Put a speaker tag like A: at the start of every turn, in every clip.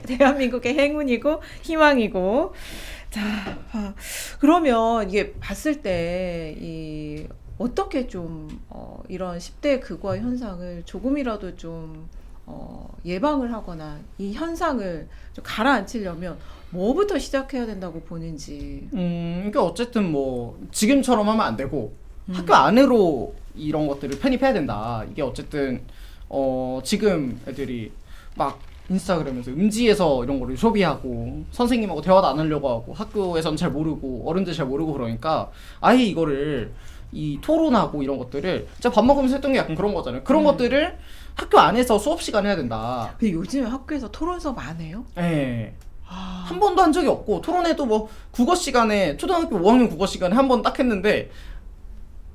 A: 대한민국의 행운이고 희망이고. 자, 그러면 이게 봤을 때 어떻게 좀 이런 10대 극화 현상을 조금이라도 좀 예방을 하거나 이 현상을 좀 가라앉히려면 뭐부터 시작해야 된다고 보는지.
B: 그러니까 어쨌든 뭐 지금처럼 하면 안 되고 학교 안으로 이런 것들을 편입해야 된다. 이게 어쨌든 지금 애들이 막 인스타그램에서 음지에서 이런 거를 소비하고 선생님하고 대화도 안 하려고 하고 학교에서는 잘 모르고 어른들 잘 모르고 그러니까 아예 이거를 이 토론하고 이런 것들을 제가 밥 먹으면서 했던 게 약간 그런 거잖아요. 그런 것들을 학교 안에서 수업 시간에 해야 된다.
A: 근데 요즘에 학교에서 토론 수업 안 해요?
B: 네. 한 번도 한 적이 없고 토론회도 뭐 국어 시간에 초등학교 5학년 국어 시간에 한 번 딱 했는데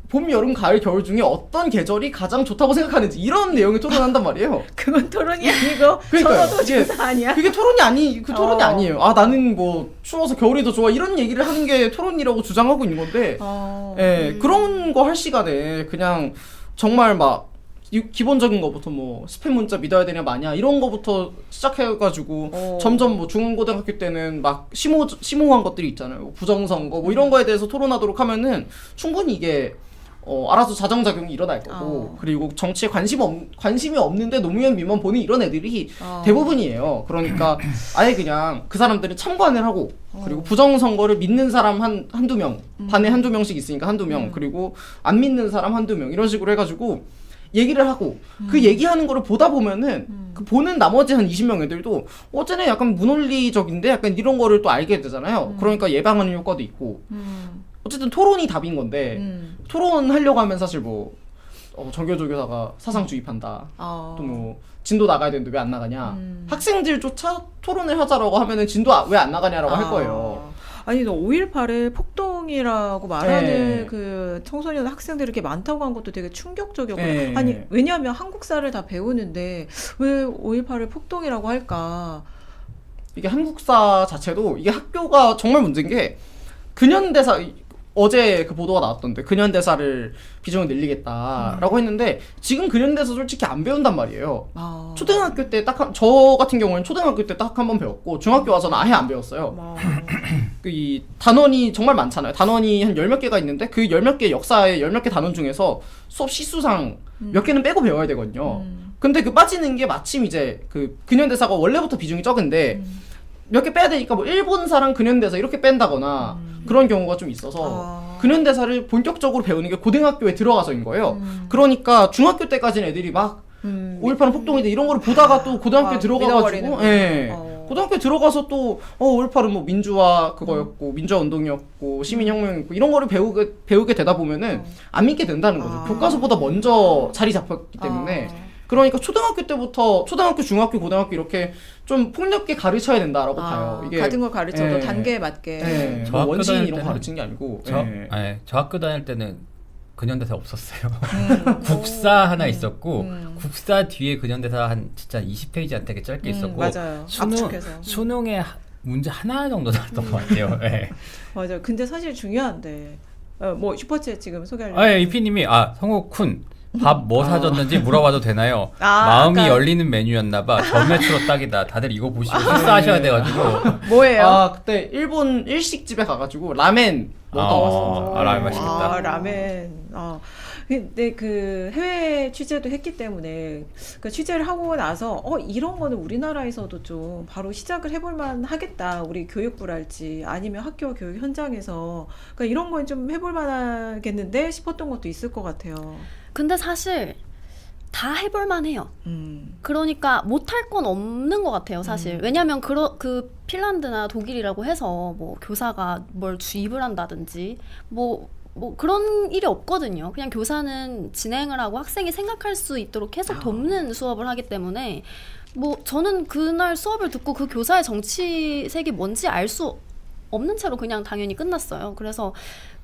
B: 봄, 여름, 가을, 겨울 중에 어떤 계절이 가장 좋다고 생각하는지 이런 내용을 토론한단 말이에요.
A: 그건 토론이 아니고
B: 그러니까요.
A: 선호도 조사 아니야?
B: 그게 토론이 토론이 아니에요. 아 나는 뭐 추워서 겨울이 더 좋아 이런 얘기를 하는 게 토론이라고 주장하고 있는 건데, 그런 거 할 시간에 그냥 정말 막 기본적인 거부터 뭐 스팸 문자 믿어야 되냐 마냐 이런 거부터 시작해가지고 점점 뭐 중고등학교 때는 막 심오한 것들이 있잖아요. 부정선거 뭐 이런 거에 대해서 토론하도록 하면은 충분히 이게 알아서 자정작용이 일어날 거고, 그리고 정치에 관심이 없는데 노무현 미만 보는 이런 애들이 대부분이에요. 그러니까 아예 그냥 그 사람들은 참관을 하고, 그리고 부정선거를 믿는 사람 한두 명, 반에 한두 명씩 있으니까 한두 명, 그리고 안 믿는 사람 한두 명 이런 식으로 해가지고 얘기를 하고, 그 얘기하는 거를 보다 보면은 그 보는 나머지 한 20명 애들도 쟤네 약간 무논리적인데 약간 이런 거를 또 알게 되잖아요. 그러니까 예방하는 효과도 있고. 어쨌든 토론이 답인 건데 토론하려고 하면 사실 뭐 정교조교사가 사상 주입한다, 또 뭐 진도 나가야 되는데 왜 안 나가냐, 학생들조차 토론을 하자라고 하면은 진도 왜 안 나가냐라고 할 거예요.
A: 아니, 너 5.18에 폭동이라고 말하는 그 청소년 학생들이 이렇게 많다고 한 것도 되게 충격적이었고, 아니 왜냐하면 한국사를 다 배우는데 왜 5.18을 폭동이라고 할까?
B: 이게 한국사 자체도 이게 학교가 정말 문제인 게, 근현대사 어제 그 보도가 나왔던데 근현대사를 비중을 늘리겠다라고 했는데 지금 근현대사 솔직히 안 배운단 말이에요. 초등학교 때 저 같은 경우는 초등학교 때 딱 한 번 배웠고 중학교 와서는 아예 안 배웠어요. 이 단원이 정말 많잖아요. 단원이 한 10몇 개가 있는데 그 10몇 개 역사의 10몇 개 단원 중에서 수업 시수상 몇 개는 빼고 배워야 되거든요. 근데 그 빠지는 게 마침 이제 그 근현대사가 원래부터 비중이 적은데 몇 개 빼야 되니까 뭐 일본사랑 근현대사 이렇게 뺀다거나 그런 경우가 좀 있어서 근현대사를 본격적으로 배우는 게 고등학교에 들어가서인 거예요. 그러니까 중학교 때까지는 애들이 막 5.18은 폭동이다 이런 거를 보다가 또 고등학교에 들어가가지고 고등학교에 들어가서 또 5.18은 뭐 민주화 그거였고 민주화 운동이었고 시민혁명이었고 이런 거를 배우게 되다 보면은 안 믿게 된다는 거죠. 교과서보다 먼저 자리 잡혔기 때문에. 그러니까 초등학교 때부터 초등학교, 중학교, 고등학교 이렇게 좀 폭넓게 가르쳐야 된다라고 봐요. 이게
A: 같은 걸 가르쳐도 단계에 맞게.
B: 저 학교 원시인 이런 거 가르치는 게 아니고.
C: 저 학교 다닐 때는 근현대사 없었어요. 국사 하나 있었고 국사 뒤에 근현대사 한 진짜 20페이지 안 되게 짧게 있었고
A: 맞아요.
C: 수능에 문제 하나 정도 나왔던 것 같아요.
A: 맞아요. 근데 사실 중요한데 뭐 슈퍼챗 지금 소개하려고.
C: 이피님이 성욱쿤 밥 뭐 사줬는지 물어봐도 되나요? 마음이 열리는 메뉴였나봐. 전매추로 딱이다. 다들 이거 보시고 식사하셔야 돼가지고.
A: 뭐예요?
B: 그때 일본 일식집에 가가지고 라멘 먹어봤어.
C: 라멘 맛있겠다.
A: 라멘. 근데 그 해외 취재도 했기 때문에 그 취재를 하고 나서 이런 거는 우리나라에서도 좀 바로 시작을 해볼만 하겠다. 우리 교육부랄지 아니면 학교 교육 현장에서 그러니까 이런 건 좀 해볼만 하겠는데 싶었던 것도 있을 것 같아요.
D: 근데 사실 다 해볼만 해요. 그러니까 못할 건 없는 것 같아요, 사실. 왜냐면 그 핀란드나 독일이라고 해서 뭐 교사가 뭘 주입을 한다든지 뭐 그런 일이 없거든요. 그냥 교사는 진행을 하고 학생이 생각할 수 있도록 계속 돕는 수업을 하기 때문에 뭐 저는 그날 수업을 듣고 그 교사의 정치색이 뭔지 알 수 없는 채로 그냥 당연히 끝났어요. 그래서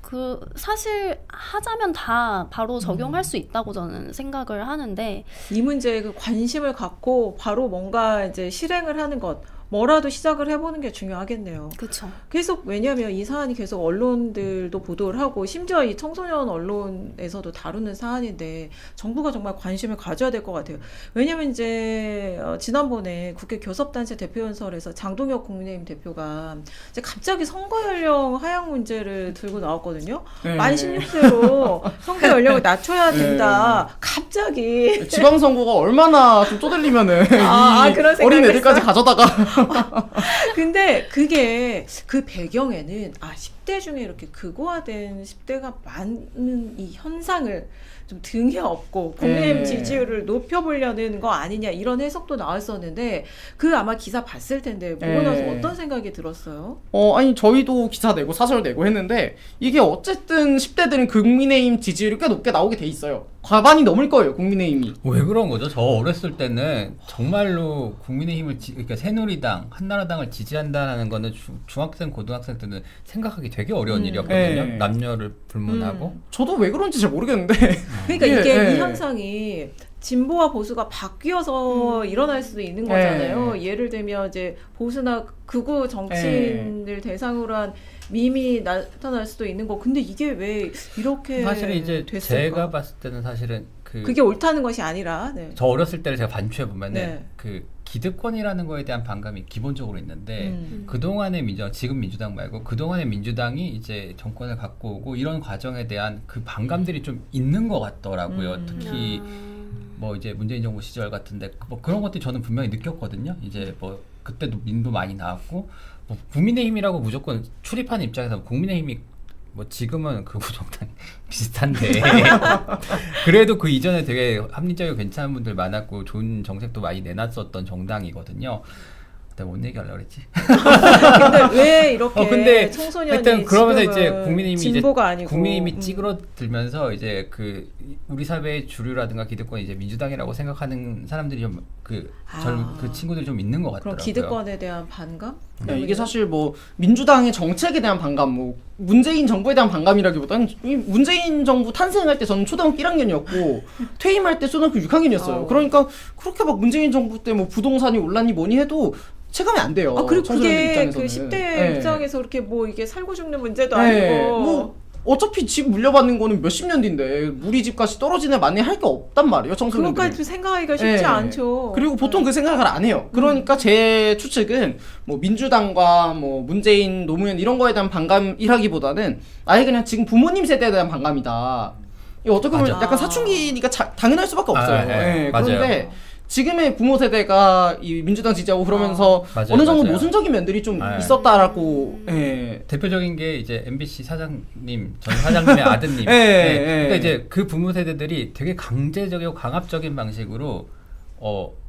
D: 그 사실 하자면 다 바로 적용할 수 있다고 저는 생각을 하는데,
A: 이 문제에 그 관심을 갖고 바로 뭔가 이제 실행을 하는 것, 뭐라도 시작을 해보는 게 중요하겠네요.
D: 그렇죠.
A: 계속 왜냐하면 이 사안이 계속 언론들도 보도를 하고 심지어 이 청소년 언론에서도 다루는 사안인데 정부가 정말 관심을 가져야 될 것 같아요. 왜냐하면 이제 지난번에 국회 교섭단체 대표연설에서 장동혁 국민의힘 대표가 이제 갑자기 선거 연령 하향 문제를 들고 나왔거든요.
B: 네.
A: 만 16세로 선거 연령을 낮춰야 된다.
B: 네.
A: 갑자기.
B: 지방선거가 얼마나 좀 쪼들리면은
A: 그런 생각을
B: 어린 애들까지
A: 했어요?
B: 가져다가
A: 근데 그게 그 배경에는 10대 중에 이렇게 극우화된 10대가 많은 이 현상을 좀 등에 업고 국민의힘
B: 네.
A: 지지율을 높여보려는 거 아니냐 이런 해석도 나왔었는데 그 아마 기사 봤을 텐데 보고 나서
B: 네.
A: 어떤 생각이 들었어요?
B: 아니 저희도 기사 내고 사설 내고 했는데 이게 어쨌든 10대들은 국민의힘 지지율이 꽤 높게 나오게 돼 있어요. 과반이 넘을 거예요, 국민의힘이.
C: 왜 그런 거죠? 저 어렸을 때는 정말로 국민의힘을 그러니까 새누리당, 한나라당을 지지한다는 거는 중학생, 고등학생 때는 생각하기 되게 어려운 일이었거든요.
B: 네.
C: 남녀를 불문하고.
B: 저도 왜 그런지 잘 모르겠는데
A: 그러니까
B: 예,
A: 이게
B: 예.
A: 이 현상이 진보와 보수가 바뀌어서 일어날 수도 있는 거잖아요. 예를 들면 이제 보수나 극우 정치인들 대상으로 한 밈이 나타날 수도 있는 거. 근데 이게 왜 이렇게
C: 사실 이제
A: 됐을까?
C: 제가 봤을 때는 사실은
A: 그게 옳다는 것이 아니라 네.
C: 저 어렸을 때를 제가 반추해 보면은
A: 네.
C: 그 기득권이라는 거에 대한 반감이 기본적으로 있는데 그동안의 지금 민주당 말고 그동안의 민주당이 이제 정권을 갖고 오고 이런 과정에 대한 그 반감들이 좀 있는 것 같더라고요. 특히 뭐 이제 문재인 정부 시절 같은데 뭐 그런 것들이 저는 분명히 느꼈거든요. 이제 뭐 그때도 민도 많이 나왔고 뭐 국민의힘이라고 무조건 출입하는 입장에서 국민의힘이 뭐 지금은 극우 정당 비슷한데 그래도 그 이전에 되게 합리적이고 괜찮은 분들 많았고 좋은 정책도 많이 내놨었던 정당이거든요. 내가 뭔 얘기하려고 그랬지?
A: 근데 왜 이렇게
C: 근데
A: 청소년이
C: 하여튼 그러면서 이제
A: 지금은
C: 국민의힘이
A: 진보가
C: 이제
A: 아니고
C: 국민의힘이 찌그러들면서 이제 그 우리 사회의 주류라든가 기득권이 이제 민주당이라고 생각하는 사람들이 좀 그 친구들이 좀 있는 것
A: 그럼
C: 같더라고요.
A: 기득권에 대한 반감?
B: 이게 사실 뭐 민주당의 정책에 대한 반감, 뭐 문재인 정부에 대한 반감이라기보다는 이 문재인 정부 탄생할 때 저는 초등학교 1학년이었고 퇴임할 때 초등학교 6학년이었어요. 그러니까 그렇게 막 문재인 정부 때 뭐 부동산이 올랐니 뭐니 해도 체감이 안 돼요.
A: 그리고
B: 청소년들
A: 그게 그
B: 입장에서는.
A: 10대
B: 네.
A: 입장에서 그렇게 뭐 이게 살고 죽는 문제도
B: 네.
A: 아니고
B: 뭐 어차피 집 물려받는 거는 몇십 년 뒤인데 우리 집값이 떨어지네 마네 할 게 없단 말이에요, 청소년들.
A: 그것까지 생각하기가 쉽지
B: 네.
A: 않죠.
B: 그리고 보통 그 생각을 안 해요. 그러니까 제 추측은 뭐 민주당과 뭐 문재인, 노무현 이런 거에 대한 반감이라기보다는 아예 그냥 지금 부모님 세대에 대한 반감이다. 이거 어떻게 보면
C: 맞아.
B: 약간 사춘기니까 당연할 수밖에 없어요.
C: 네, 맞아요.
B: 그런데 지금의 부모 세대가 이 민주당 지지하고 그러면서
C: 맞아요,
B: 어느 정도
C: 맞아요.
B: 모순적인 면들이 좀
C: 네.
B: 있었다라고.
C: 대표적인 게 이제 MBC 사장님, 전 사장님의 아드님. 그러니까 이제 그 부모 세대들이 되게 강제적이고 강압적인 방식으로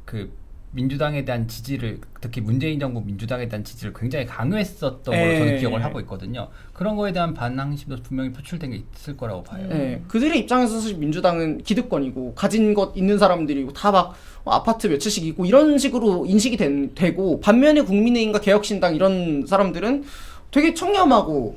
C: 그 민주당에 대한 지지를, 특히 문재인 정부 민주당에 대한 지지를 굉장히 강요했었던 걸로 저는 기억을 하고 있거든요. 그런 거에 대한 반항심도 분명히 표출된 게 있을 거라고 봐요.
B: 그들의 입장에서 사실 민주당은 기득권이고 가진 것 있는 사람들이고 다 막 아파트 몇 채씩 있고 이런 식으로 인식이 되고, 반면에 국민의힘과 개혁신당 이런 사람들은 되게 청렴하고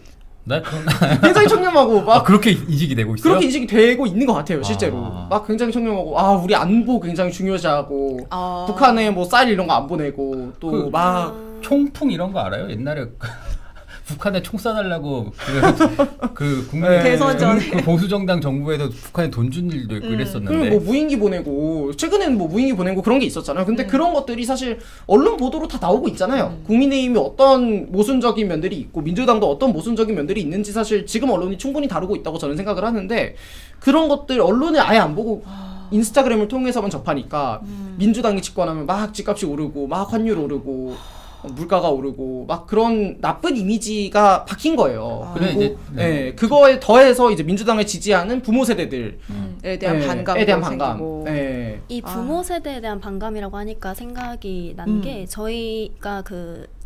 B: 굉장히 청렴하고 막
C: 그렇게 인식이 되고 있어요?
B: 그렇게 인식이 되고 있는 것 같아요, 실제로. 막 굉장히 청렴하고 우리 안보 굉장히 중요시하고 북한에 뭐 쌀 이런 거 안 보내고 또 막
C: 총풍 이런 거 알아요? 옛날에 북한에 총 쏴달라고 그 국민
A: 대선 전에
C: 그 보수 정당 정부에도 북한에 돈 준 일도 있고 이랬었는데.
B: 그리고 뭐 무인기 보내고 최근에는 뭐 무인기 보내고 그런 게 있었잖아요. 근데 그런 것들이 사실 언론 보도로 다 나오고 있잖아요. 국민의힘이 어떤 모순적인 면들이 있고 민주당도 어떤 모순적인 면들이 있는지 사실 지금 언론이 충분히 다루고 있다고 저는 생각을 하는데, 그런 것들 언론을 아예 안 보고 인스타그램을 통해서만 접하니까 민주당이 집권하면 막 집값이 오르고 막 환율 오르고 물가가 오르고 막 그런 나쁜 이미지가 박힌 거예요. 그리고
C: 이제,
B: 그거에 더해서 이제 민주당을 지지하는 부모 세대들에
A: 대한 반감에
B: 대한 반감.
D: 이 부모 세대에 대한 반감이라고 하니까 생각이 난 게 저희가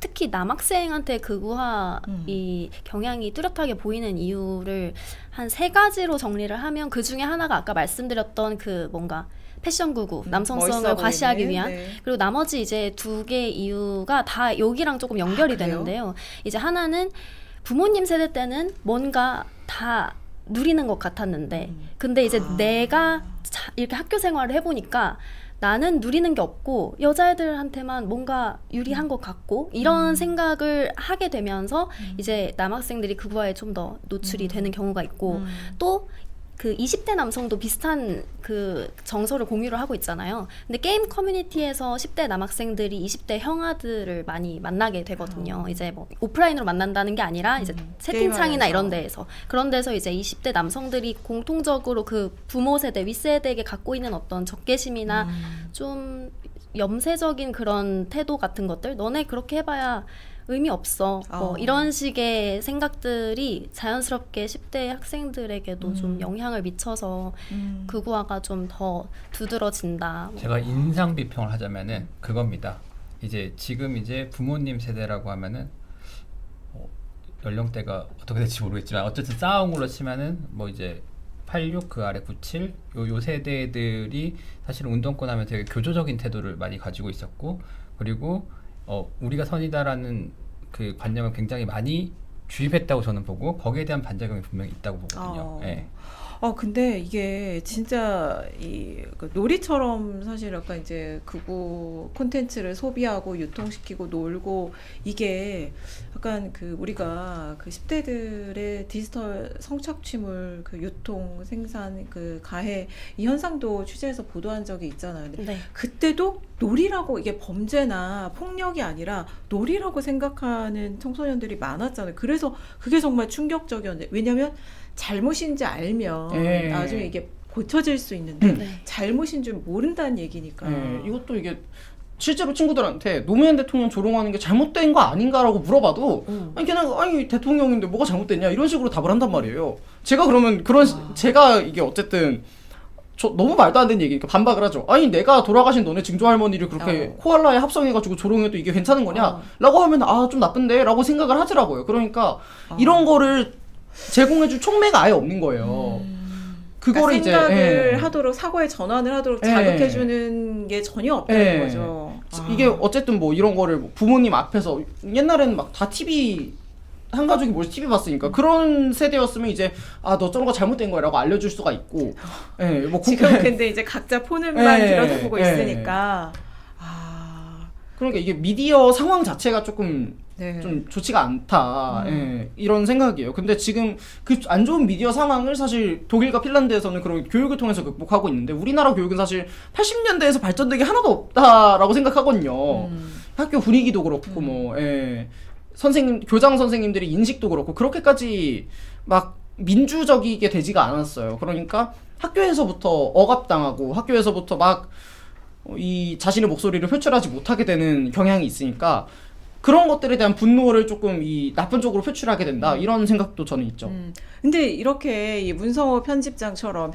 D: 특히 남학생한테 극우화 이 경향이 뚜렷하게 보이는 이유를 한 3가지로 정리를 하면, 그 중에 하나가 아까 말씀드렸던 뭔가 패션 구구, 남성성을 과시하기 위한, 그리고 나머지 이제 2개 이유가 다 여기랑 조금 연결이 되는데요. 이제 하나는 부모님 세대 때는 뭔가 다 누리는 것 같았는데 근데 이제 내가 이렇게 학교 생활을 해보니까 나는 누리는 게 없고 여자애들한테만 뭔가 유리한 것 같고 이런 생각을 하게 되면서 이제 남학생들이 그거에 좀 더 노출이 되는 경우가 있고 또 그 20대 남성도 비슷한 그 정서를 공유를 하고 있잖아요. 근데 게임 커뮤니티에서 10대 남학생들이 20대 형아들을 많이 만나게 되거든요. 이제 뭐 오프라인으로 만난다는 게 아니라 이제 채팅창이나 이런 데에서 그런 데서 이제 20대 남성들이 공통적으로 그 부모 세대, 윗세대에게 갖고 있는 어떤 적개심이나 좀 염세적인 그런 태도 같은 것들, 너네 그렇게 해봐야 의미 없어. 뭐 이런 식의 생각들이 자연스럽게 10대 학생들에게도 좀 영향을 미쳐서 극우화가 좀 더 두드러진다.
C: 제가 인상 비평을 하자면은 그겁니다. 이제 지금 이제 부모님 세대라고 하면은 연령대가 어떻게 될지 모르겠지만 어쨌든 쌓아온 걸로 치면은 뭐 이제 86 그 아래 97 요 세대들이 사실 운동권 하면 되게 교조적인 태도를 많이 가지고 있었고 그리고 우리가 선이다라는 그 관념을 굉장히 많이 주입했다고 저는 보고 거기에 대한 반작용이 분명히 있다고 보거든요. 네.
A: 근데 이게 진짜 그 놀이처럼 사실 약간 이제 극우 콘텐츠를 소비하고 유통시키고 놀고 이게 약간 그 우리가 그 10대들의 디지털 성착취물 그 유통 생산 그 가해 이 현상도 취재해서 보도한 적이 있잖아요. 근데
D: 네.
A: 그때도 놀이라고 이게 범죄나 폭력이 아니라 놀이라고 생각하는 청소년들이 많았잖아요. 그래서 그게 정말 충격적이었는데 왜냐면 잘못인지 알면 나중에 이게 고쳐질 수 있는데 잘못인 줄 모른다는 얘기니까.
B: 이것도 이게 실제로 친구들한테 노무현 대통령 조롱하는 게 잘못된 거 아닌가라고 물어봐도 아니 그냥 아니 대통령인데 뭐가 잘못됐냐 이런 식으로 답을 한단 말이에요. 제가 그러면 제가 이게 어쨌든 너무 말도 안 되는 얘기니까 반박을 하죠. 아니 내가 돌아가신 너네 증조 할머니를 그렇게 코알라에 합성해가지고 조롱해도 이게 괜찮은 거냐? 라고 하면 좀 나쁜데? 라고 생각을 하더라고요. 그러니까 이런 거를 제공해줄 촉매가 아예 없는 거예요. 그거를
A: 그러니까 생각을
B: 이제
A: 하도록 사고에 전환을 하도록 자극해주는 게 전혀 없다는 거죠.
B: 이게 어쨌든 뭐 이런 거를 부모님 앞에서 옛날에는 막 다 TV 한 가족이 모여서 TV 봤으니까 그런 세대였으면 이제 너 저런 거 잘못된 거라고 알려줄 수가 있고 뭐
A: 지금 근데 이제 각자 폰을만 들여다보고 있으니까
B: 그러니까 이게 미디어 상황 자체가 조금 좀 좋지가 않다 이런 생각이에요. 근데 지금 그 안 좋은 미디어 상황을 사실 독일과 핀란드에서는 그런 교육을 통해서 극복하고 있는데 우리나라 교육은 사실 80년대에서 발전된 게 하나도 없다라고 생각하거든요. 학교 분위기도 그렇고 뭐 교장 선생님들의 인식도 그렇고 그렇게까지 막 민주적이게 되지가 않았어요. 그러니까 학교에서부터 억압당하고 학교에서부터 막 이 자신의 목소리를 표출하지 못하게 되는 경향이 있으니까 그런 것들에 대한 분노를 조금 이 나쁜 쪽으로 표출하게 된다 이런 생각도 저는 있죠.
A: 근데 이렇게 이 문성호 편집인처럼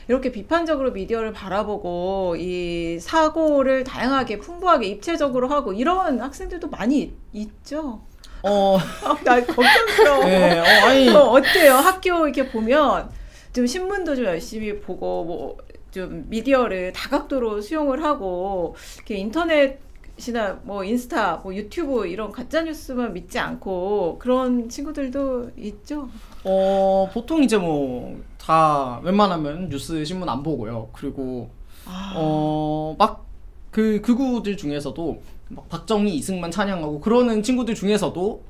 A: 이렇게 비판적으로 미디어를 바라보고 이 사고를 다양하게 풍부하게 입체적으로 하고 이런 학생들도 많이 있죠. 나 걱정스러워. 어때요? 학교 이렇게 보면 좀 신문도 좀 열심히 보고 뭐 좀 미디어를 다각도로 수용을 하고 이렇게 인터넷이나 뭐 인스타, 뭐 유튜브 이런 가짜 뉴스만 믿지 않고 그런 친구들도 있죠.
B: 보통 이제 뭐 다 웬만하면 뉴스 신문 안 보고요. 그리고 막 그 극우들 중에서도 막 박정희, 이승만 찬양하고 그러는 친구들 중에서도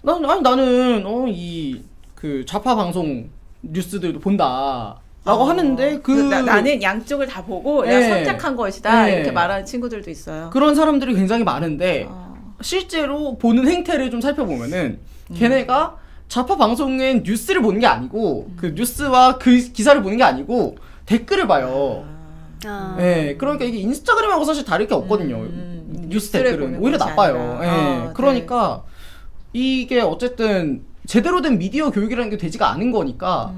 B: 나는 이 그 좌파 방송 뉴스들도 본다. 라고 하는데
A: 나는 양쪽을 다 보고 내가 선택한 것이다 이렇게 말하는 친구들도 있어요.
B: 그런 사람들이 굉장히 많은데 실제로 보는 행태를 좀 살펴보면은 걔네가 좌파 방송엔 뉴스를 보는 게 아니고 그 뉴스와 그 기사를 보는 게 아니고 댓글을 봐요. 그러니까 이게 인스타그램하고 사실 다를 게 없거든요. 뉴스 댓글은 오히려 나빠요. 그러니까 이게 어쨌든 제대로 된 미디어 교육이라는 게 되지가 않은 거니까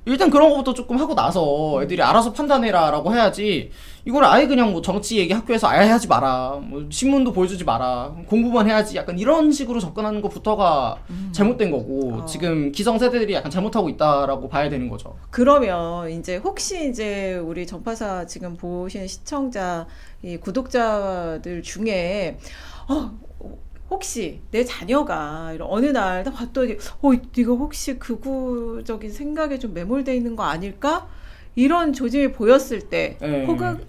B: 일단 그런 거부터 조금 하고 나서 애들이 알아서 판단해라 라고 해야지 이걸 아예 그냥 뭐 정치 얘기 학교에서 아예 하지 마라 뭐 신문도 보여주지 마라 공부만 해야지 약간 이런 식으로 접근하는 것부터가 잘못된 거고 지금 기성세대들이 약간 잘못하고 있다라고 봐야 되는 거죠.
A: 그러면 이제 혹시 이제 우리 전파사 지금 보시는 시청자 이 구독자들 중에 혹시 내 자녀가 어느 날 봤더니 네가 혹시 극우적인 생각에 좀 매몰돼 있는 거 아닐까? 이런 조짐이 보였을 때
B: 네.
A: 혹은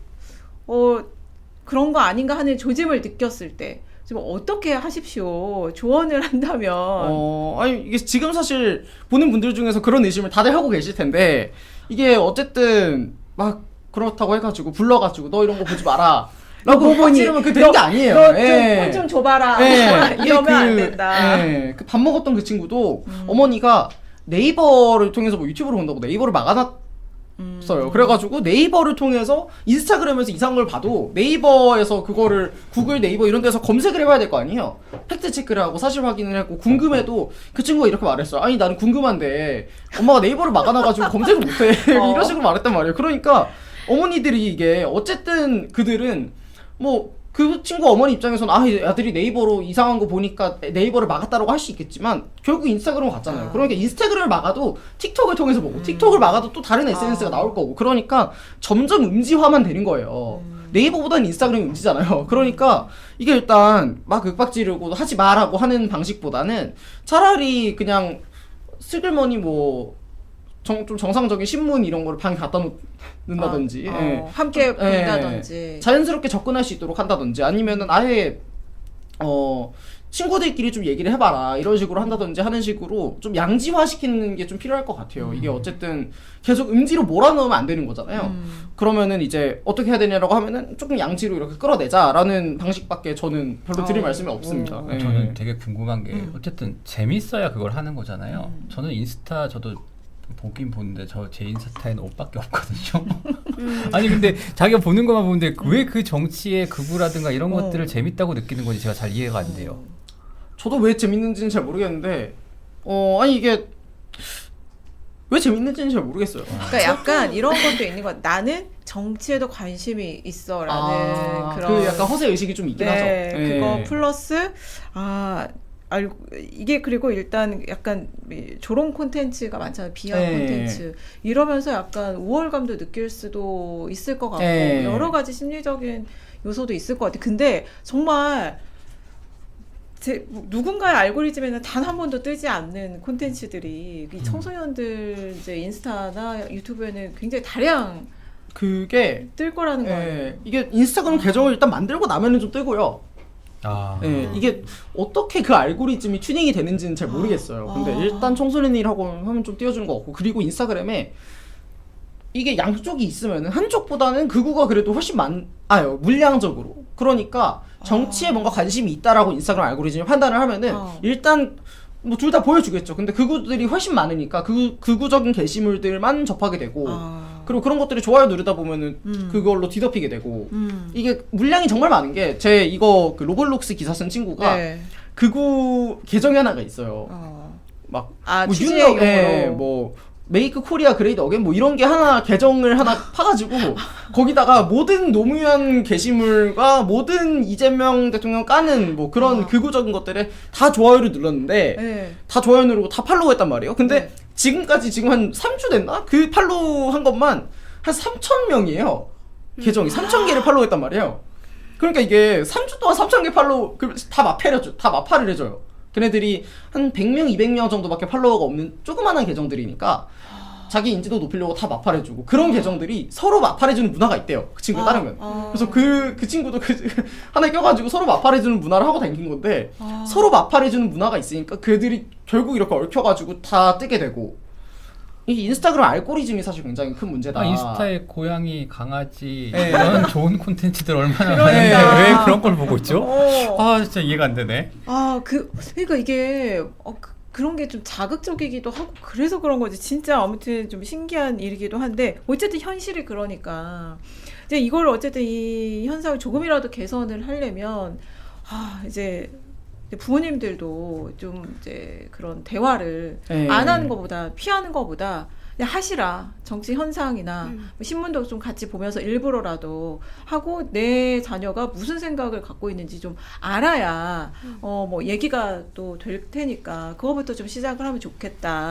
A: 그런 거 아닌가 하는 조짐을 느꼈을 때 좀 어떻게 하십시오. 조언을 한다면.
B: 아니 이게 지금 사실 보는 분들 중에서 그런 의심을 다들 하고 계실 텐데 이게 어쨌든 막 그렇다고 해가지고 불러가지고 너 이런 거 보지 마라. 라고 보니면 그 되는 게 아니에요.
A: 너 좀 줘봐라. 이러면 안 된다.
B: 그 밥 먹었던 그 친구도 어머니가 네이버를 통해서 뭐 유튜브를 본다고 네이버를 막아놨어요. 그래가지고 네이버를 통해서 인스타그램에서 이상한 걸 봐도 네이버에서 그거를 구글 네이버 이런 데서 검색을 해봐야 될 거 아니에요. 팩트 체크를 하고 사실 확인을 했고 궁금해도 그 친구가 이렇게 말했어요. 아니 나는 궁금한데 엄마가 네이버를 막아놔가지고 검색을 못해. 이런 식으로 말했단 말이에요. 그러니까 어머니들이 이게 어쨌든 그들은 뭐 그 친구 어머니 입장에서는 아들이 네이버로 이상한 거 보니까 네이버를 막았다라고 할 수 있겠지만 결국 인스타그램을 갔잖아요. 그러니까 인스타그램을 막아도 틱톡을 통해서 보고 틱톡을 막아도 또 다른 SNS가 나올 거고 그러니까 점점 음지화만 되는 거예요. 네이버보다는 인스타그램이 음지잖아요. 그러니까 이게 일단 막 윽박 지르고 하지 마라고 하는 방식보다는 차라리 그냥 슬그머니 뭐 좀 정상적인 신문 이런 거를 방에 갖다 놓는다든지
A: 함께 본다든지
B: 자연스럽게 접근할 수 있도록 한다든지 아니면은 아예 친구들끼리 좀 얘기를 해봐라 이런 식으로 한다든지 하는 식으로 좀 양지화 시키는 게 좀 필요할 것 같아요. 이게 어쨌든 계속 음지로 몰아넣으면 안 되는 거잖아요. 그러면은 이제 어떻게 해야 되냐라고 하면은 조금 양지로 이렇게 끌어내자라는 방식밖에 저는 별로 드릴 말씀이 없습니다.
C: 저는 되게 궁금한 게 어쨌든 재밌어야 그걸 하는 거잖아요. 저는 인스타 저도 보긴 보는데 제 인스타에는 옷밖에 없거든요. 아니 근데 자기가 보는 것만 보는데 왜 그 정치의 극우라든가 이런 것들을 재밌다고 느끼는 건지 제가 잘 이해가 안 돼요.
B: 저도 왜 재밌는지는 잘 모르겠는데 아니 이게 왜 재밌는지는 잘 모르겠어요.
A: 그러니까 약간 이런 것도 있는 것 같아요. 나는 정치에도 관심이 있어라는 그런
B: 그 약간 허세 의식이 좀 있긴 하죠.
A: 그거 플러스 이게 그리고 일단 약간 조롱 콘텐츠가 많잖아요. 비하 콘텐츠 이러면서 약간 우월감도 느낄 수도 있을 것 같고 여러 가지 심리적인 요소도 있을 것 같아요. 근데 정말 누군가의 알고리즘에는 단 한 번도 뜨지 않는 콘텐츠들이 이 청소년들 이제 인스타나 유튜브에는 굉장히 다량
B: 그게
A: 뜰 거라는 거예요.
B: 이게 인스타그램 계정을 일단 만들고 나면은 좀 뜨고요. 이게 어떻게 그 알고리즘이 튜닝이 되는지는 잘 모르겠어요. 근데 일단 청소년이라고 하면 좀 띄워주는 것 같고 그리고 인스타그램에 이게 양쪽이 있으면은 한쪽보다는 극우가 그래도 훨씬 많아요. 물량적으로. 그러니까 정치에 뭔가 관심이 있다라고 인스타그램 알고리즘이 판단을 하면은 일단 뭐 둘 다 보여주겠죠. 근데 극우들이 훨씬 많으니까 극우적인 게시물들만 접하게 되고 그리고 그런 것들이 좋아요 누르다 보면은 그걸로 뒤덮이게 되고 이게 물량이 정말 많은 게 제 이거 그 로블록스 기사 쓴 친구가 극우 계정이 하나가 있어요. 막 뭐
A: 취재용으로
B: 뭐 메이크 코리아 그레이드 어게인 뭐 이런 게 하나 계정을 하나 파가지고 거기다가 모든 노무현 게시물과 모든 이재명 대통령 까는 뭐 그런 극우적인 것들에 다 좋아요를 눌렀는데 다 좋아요 누르고 다 팔로우 했단 말이에요. 근데 지금까지 지금 한 3주 됐나? 그 팔로우 한 것만 한 3,000명이에요. 계정이 3,000개를 팔로우 했단 말이에요. 그러니까 이게 3주 동안 3,000개 팔로우 다 마파를 해줘요. 걔네들이 한 100명, 200명 정도밖에 팔로워가 없는 조그만한 계정들이니까 자기 인지도 높이려고 다 마팔해주고 그런 계정들이 서로 마팔해주는 문화가 있대요. 그 친구에 따르면. 그래서 그 친구도 하나에 껴가지고 서로 마팔해주는 문화를 하고 다닌 건데 서로 마팔해주는 문화가 있으니까 그들이 결국 이렇게 얽혀가지고 다 뜨게 되고 이 인스타그램 알고리즘이 사실 굉장히 큰 문제다.
C: 인스타에 고양이, 강아지 이런 좋은 콘텐츠들 얼마나
A: 그러니까.
C: 많은데 왜 그런 걸 보고 있죠? 진짜 이해가 안 되네.
A: 그러니까 이게 그런 게 좀 자극적이기도 하고 그래서 그런 거지. 진짜 아무튼 좀 신기한 일이기도 한데 어쨌든 현실이 그러니까 이제 이걸 어쨌든 이 현상을 조금이라도 개선을 하려면 이제 부모님들도 좀 이제 그런 대화를 안 하는 것보다 피하는 것보다 그냥 하시라. 정치 현상이나 뭐 신문도 좀 같이 보면서 일부러라도 하고 내 자녀가 무슨 생각을 갖고 있는지 좀 알아야 뭐 얘기가 또 될 테니까 그거부터 좀 시작을 하면 좋겠다.